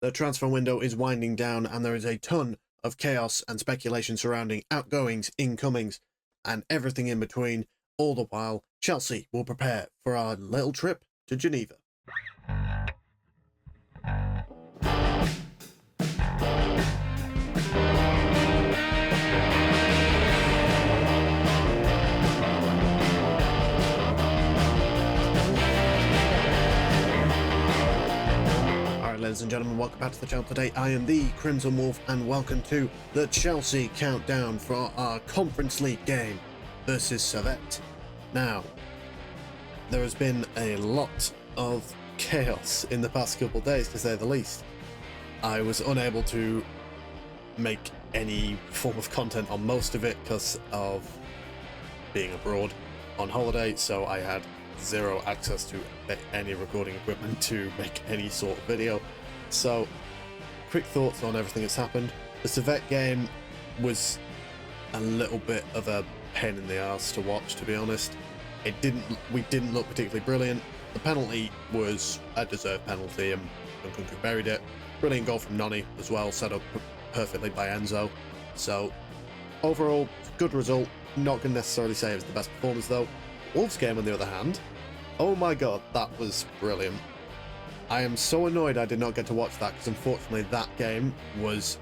the transfer window is winding down and there is a ton of chaos and speculation surrounding outgoings, incomings, and everything in between. All the while, Chelsea will prepare for our little trip to Geneva. Ladies and gentlemen, welcome back to the channel. Today I am the Crimson Wolf and welcome to the Chelsea countdown for our Conference League game versus Sevette. Now, there has been a lot of chaos in the past couple of days, to say the least. I was unable to make any form of content on most of it because of being abroad on holiday, so I had zero access to any recording equipment to make any sort of video. So, quick thoughts on everything that's happened. The Sevette game was a little bit of a pain in the arse to watch, to be honest. We didn't look particularly brilliant. The penalty was a deserved penalty and Nkunku buried it. Brilliant goal from Noni as well, set up perfectly by Enzo. So, overall, good result. Not going to necessarily say it was the best performance though. Wolves game, on the other hand, oh my god, that was brilliant. I am so annoyed I did not get to watch that because unfortunately that game was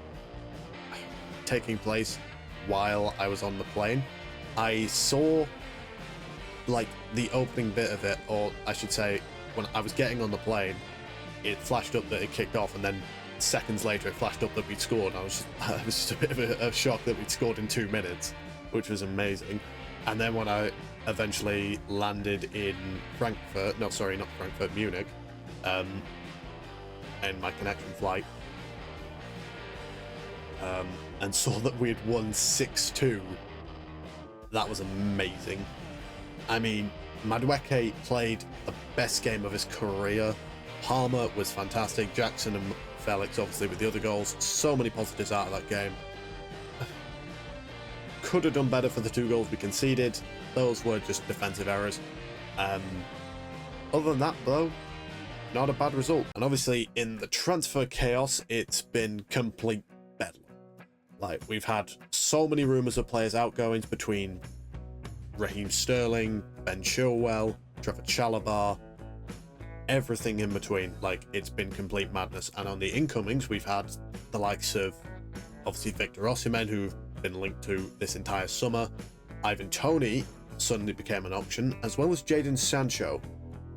taking place while I was on the plane. I saw like the opening bit of it, or I should say when I was getting on the plane, it flashed up that it kicked off, and then seconds later it flashed up that we'd scored. And it was just a bit of a shock that we'd scored in 2 minutes, which was amazing. And then when I eventually landed in Frankfurt, no, sorry, not Frankfurt, Munich, in my connection flight, and saw that we had won 6-2, that was amazing. I mean, Madueke played the best game of his career. Palmer was fantastic. Jackson and Felix, obviously, with the other goals. So many positives out of that game. Could have done better for the 2 goals we conceded. Those were just defensive errors. Other than that, though, not a bad result. And obviously, in the transfer chaos, it's been complete bedlam. Like, we've had so many rumours of players outgoings between Raheem Sterling, Ben Chilwell, Trevor Chalobah, everything in between. Like, it's been complete madness. And on the incomings, we've had the likes of, obviously, Victor Osimhen, who've been linked to this entire summer. Ivan Toney suddenly became an option, as well as Jadon Sancho,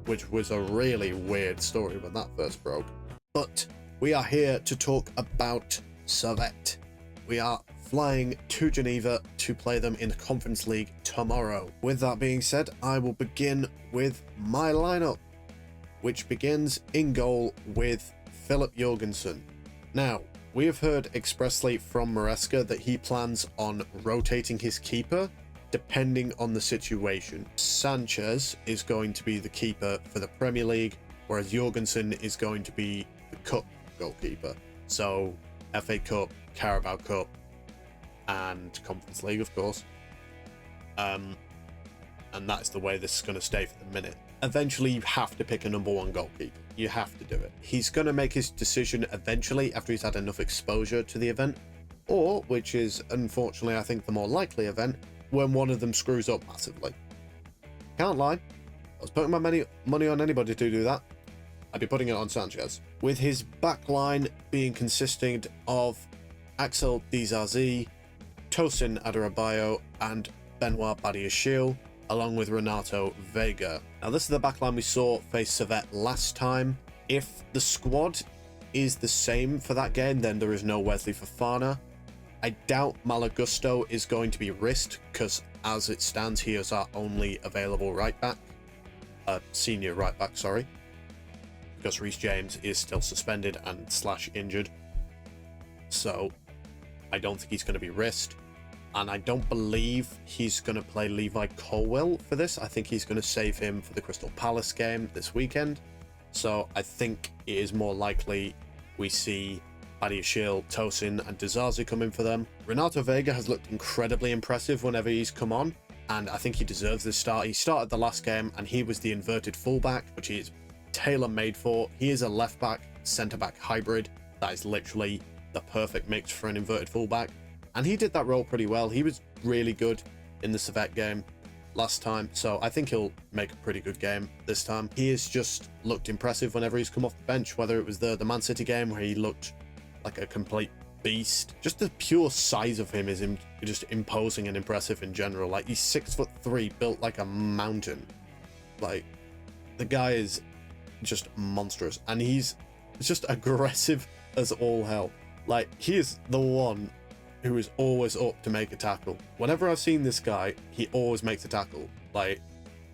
which was a really weird story when that first broke. But we are here to talk about Sevette. We are flying to Geneva to play them in the Conference League tomorrow. With that being said, I will begin with my lineup, which begins in goal with Philip Jorgensen. Now, we have heard expressly from Maresca that he plans on rotating his keeper depending on the situation. Sanchez is going to be the keeper for the Premier League, whereas Jorgensen is going to be the Cup goalkeeper. So, FA Cup, Carabao Cup, and Conference League, of course. And that's the way this is going to stay for the minute. Eventually, you have to pick a number 1 goalkeeper. You have to do it. He's going to make his decision eventually after he's had enough exposure to the event, or, which is unfortunately I think the more likely event, when one of them screws up massively. Can't lie, I was putting my money on anybody to do that. I'd be putting it on Sanchez. With his back line being consisting of Axel Dizazi, Tosin Adarabioyo, and Benoit Badiashile, along with Renato Vega. Now, this is the backline we saw face Sevette last time. If the squad is the same for that game, then there is no Wesley Fofana. I doubt Malagusto is going to be risked because, as it stands, he is our only available right back. Senior right back, sorry. Because Reece James is still suspended and / injured. So, I don't think he's going to be risked. And I don't believe he's going to play Levi Colwill for this. I think he's going to save him for the Crystal Palace game this weekend. So I think it is more likely we see Badiashile, Tosin, and Dizazi come in for them. Renato Vega has looked incredibly impressive whenever he's come on, and I think he deserves this start. He started the last game, and he was the inverted fullback, which he is tailor-made for. He is a left-back, centre-back hybrid, that is literally the perfect mix for an inverted fullback. And he did that role pretty well. He was really good in the Sevette game last time, so I think he'll make a pretty good game this time. He has just looked impressive whenever he's come off the bench, whether it was the Man City game where he looked like a complete beast. Just the pure size of him is just imposing and impressive in general. Like, he's 6'3", built like a mountain. Like, the guy is just monstrous, and he's just aggressive as all hell. Like, he is the one who is always up to make a tackle. Whenever I've seen this guy, he always makes a tackle. Like,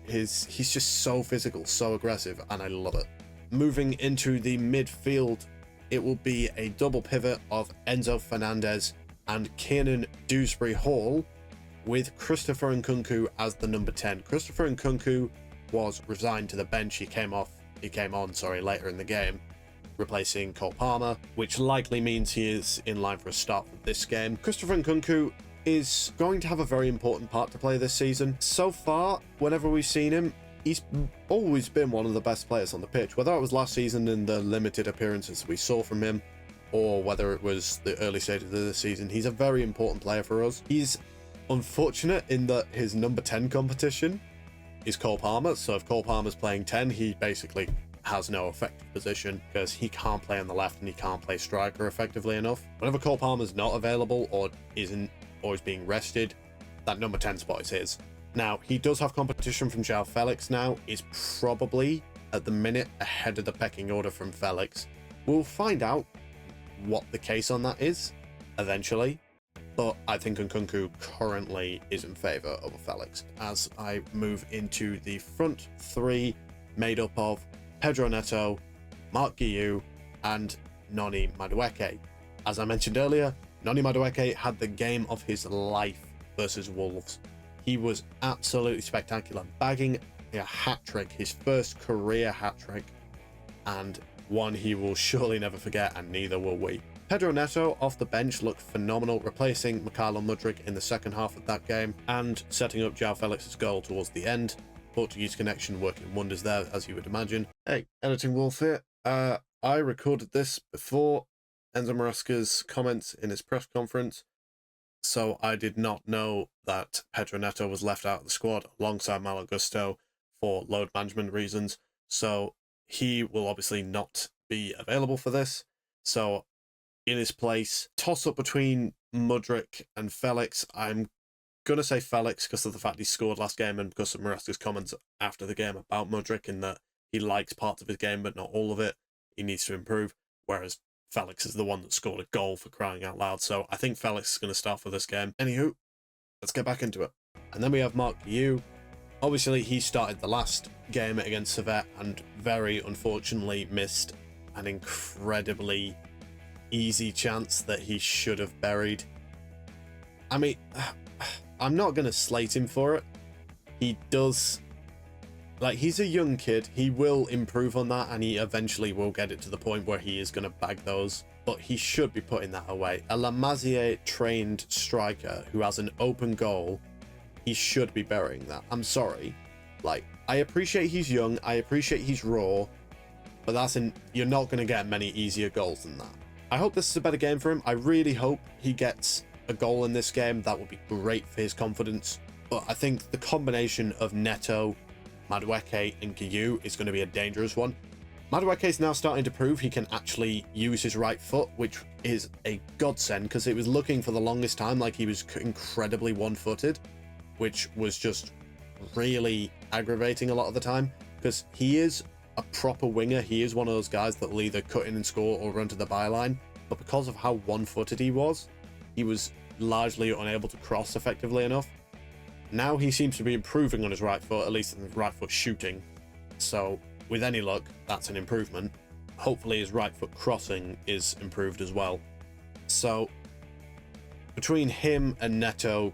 he's just so physical, so aggressive, and I love it. Moving into the midfield, it will be a double pivot of Enzo Fernandez and Kiernan Dewsbury-Hall, with Christopher Nkunku as the number 10. Christopher Nkunku was resigned to the bench. He came on later in the game, replacing Cole Palmer, which likely means he is in line for a start for this game. Christopher Nkunku is going to have a very important part to play this season. So far, whenever we've seen him, he's always been one of the best players on the pitch, whether it was last season in the limited appearances we saw from him, or whether it was the early stages of the season. He's a very important player for us. He's unfortunate in that his number 10 competition is Cole Palmer, so if Cole Palmer's playing 10, he basically has no effective position because he can't play on the left and he can't play striker effectively enough. Whenever Cole Palmer's not available or isn't always being rested, that number 10 spot is his. Now, he does have competition from João Felix now. He's probably, at the minute, ahead of the pecking order from Felix. We'll find out what the case on that is eventually, but I think Nkunku currently is in favour of Felix. As I move into the front three, made up of Pedro Neto, Mark Guiu, and Noni Madueke. As I mentioned earlier, Noni Madueke had the game of his life versus Wolves. He was absolutely spectacular, bagging a hat-trick, his first career hat-trick, and one he will surely never forget, and neither will we. Pedro Neto off the bench looked phenomenal, replacing Mykhailo Mudryk in the second half of that game and setting up João Felix's goal towards the end. Portuguese connection working wonders there, as you would imagine. Hey, Editing Wolf here. I recorded this before Enzo Maresca's comments in his press conference, so I did not know that Pedro Neto was left out of the squad alongside Malo Gusto for load management reasons, so he will obviously not be available for this. So in his place, toss up between Mudryk and Felix. I'm going to say Felix because of the fact he scored last game and because of Maresca's comments after the game about Mudryk, in that he likes parts of his game but not all of it. He needs to improve, whereas Felix is the one that scored a goal, for crying out loud. So I think Felix is going to start for this game. Anywho, let's get back into it. And then we have Mark Guiu. Obviously, he started the last game against Sevette and very unfortunately missed an incredibly easy chance that he should have buried. I mean, I'm not going to slate him for it. He does, like, he's a young kid. He will improve on that, and he eventually will get it to the point where he is going to bag those, but he should be putting that away. A La Masia trained striker who has an open goal, he should be burying that. I'm sorry. Like, I appreciate he's young, I appreciate he's raw, but you're not going to get many easier goals than that. I hope this is a better game for him. I really hope he gets a goal in this game. That would be great for his confidence. But I think the combination of Neto, Madueke, and Guiu is going to be a dangerous one. Madueke is now starting to prove he can actually use his right foot, which is a godsend, because it was looking for the longest time like he was incredibly one-footed, which was just really aggravating a lot of the time, because he is a proper winger. He is one of those guys that will either cut in and score or run to the byline, but because of how one-footed he was largely unable to cross effectively enough. Now he seems to be improving on his right foot, at least in his right foot shooting, so with any luck that's an improvement. Hopefully his right foot crossing is improved as well. So between him and Neto,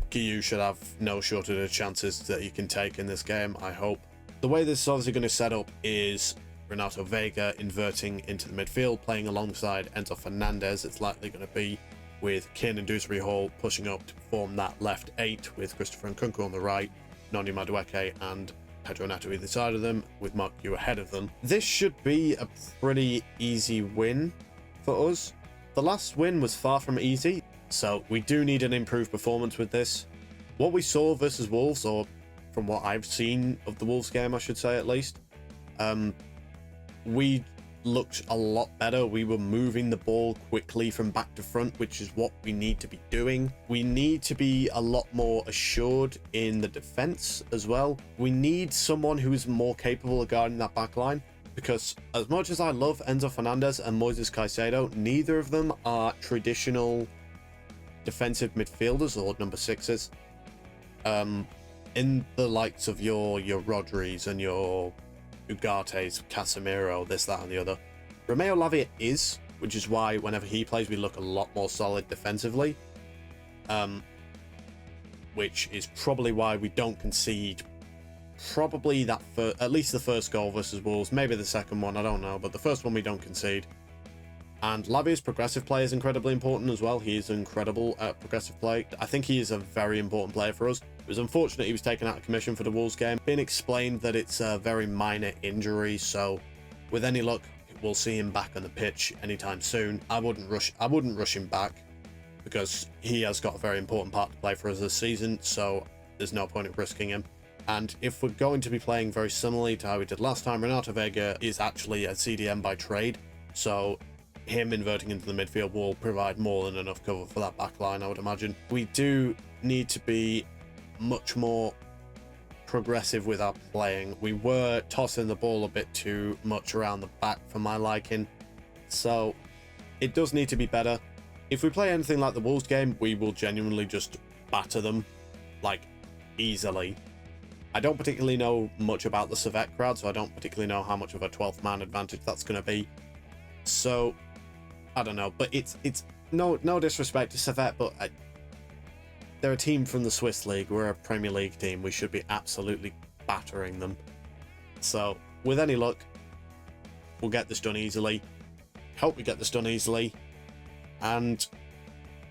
Guiu should have no shortage of chances that he can take in this game, I hope. The way this is obviously going to set up is Renato Vega inverting into the midfield, playing alongside Enzo Fernandez. It's likely going to be with Kiernan Dewsbury-Hall pushing up to form that left 8 with Christopher Nkunku on the right, Noni Madueke and Pedro Neto either side of them, with Mark Guiu ahead of them. This should be a pretty easy win for us. The last win was far from easy, so we do need an improved performance with this. What we saw versus Wolves, or from what I've seen of the Wolves game, I should say at least, we looked a lot better. We were moving the ball quickly from back to front, which is what we need to be doing. We need to be a lot more assured in the defense as well. We need someone who is more capable of guarding that back line, because as much as I love Enzo Fernandez and Moises Caicedo, neither of them are traditional defensive midfielders or number sixes. In the likes of your Rodris and your Ugates, Casemiro, this, that, and the other. Romeo Lavia is, which is why whenever he plays, we look a lot more solid defensively. Which is probably why we don't concede. Probably that at least the first goal versus Wolves, maybe the second one, I don't know, but the first one we don't concede. And Lavia's progressive play is incredibly important as well. He is incredible at progressive play. I think he is a very important player for us. It was unfortunate he was taken out of commission for the Wolves game. Been explained that it's a very minor injury, so with any luck, we'll see him back on the pitch anytime soon. I wouldn't rush him back, because he has got a very important part to play for us this season, so there's no point in risking him. And if we're going to be playing very similarly to how we did last time, Renato Vega is actually a CDM by trade, so him inverting into the midfield will provide more than enough cover for that back line, I would imagine. We do need to be much more progressive with our playing. We were tossing the ball a bit too much around the back for my liking, so it does need to be better. If we play anything like the Wolves game, we will genuinely just batter them, like, easily. I don't particularly know much about the Sevette crowd, so I don't particularly know how much of a 12th man advantage that's going to be. So I don't know, but it's no disrespect to Sevette, but they're a team from the Swiss League. We're a Premier League team. We should be absolutely battering them. So with any luck, we'll get this done easily. Hope we get this done easily, and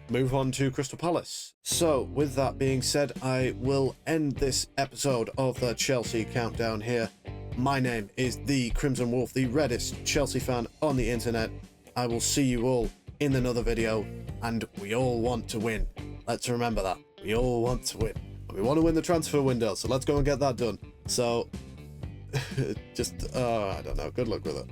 move on to Crystal Palace. So with that being said, I will end this episode of the Chelsea Countdown here. My name is the Crimson Wolf, the reddest Chelsea fan on the internet. I will see you all in another video, and we all want to win. Let's remember that. We all want to win. We want to win the transfer window, so let's go and get that done. So, just, I don't know. Good luck with it.